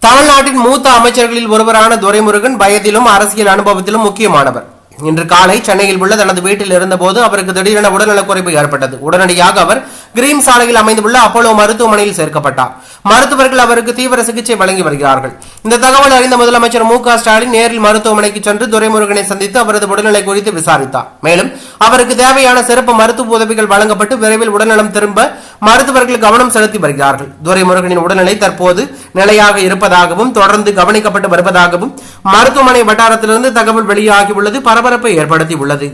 தமிழ்நாட்டின் மூத்த அமைச்சர்களில் ஒருவரான துரைமுருகன் வயதிலும் அரசியல் அனுபவத்திலும் முக்கியமானவர். இன்று காலை சென்னையில் உள்ள தனது வீட்டில் இருந்தபோது அவருக்கு திடீரென உடல்நலக்குறைவு ஏற்பட்டது. உடனடியாக அவர் கிரீம் சாலையில் அமைந்துள்ள அப்போலோ மருத்துவமனையில் சேர்க்கப்பட்டார். மருத்துவர்கள் அவருக்கு தீவிர சிகிச்சை வழங்கி வருகிறார்கள். இந்த தகவல் அறிந்த முதலமைச்சர் மு.க.ஸ்டாலின் நேரில் மருத்துவமனைக்கு சென்று துரைமுருகனை சந்தித்து அவரது உடல்நிலை குறித்து விசாரித்தார். மேலும் அவருக்கு தேவையான சிறப்பு மருத்துவ உதவிகள் வழங்கப்பட்டு விரைவில் உடல்நலம் திரும்ப மருத்துவர்கள் கவனம் செலுத்தி வருகிறார்கள். துரைமுருகனின் உடல்நிலை தற்போது நிலையாக இருப்பதாகவும் தொடர்ந்து கவனிக்கப்பட்டு வருவதாகவும் மருத்துவமனை வட்டாரத்திலிருந்து தகவல் வெளியாகியுள்ளது பரபரப்பை ஏற்படுத்தி உள்ளது.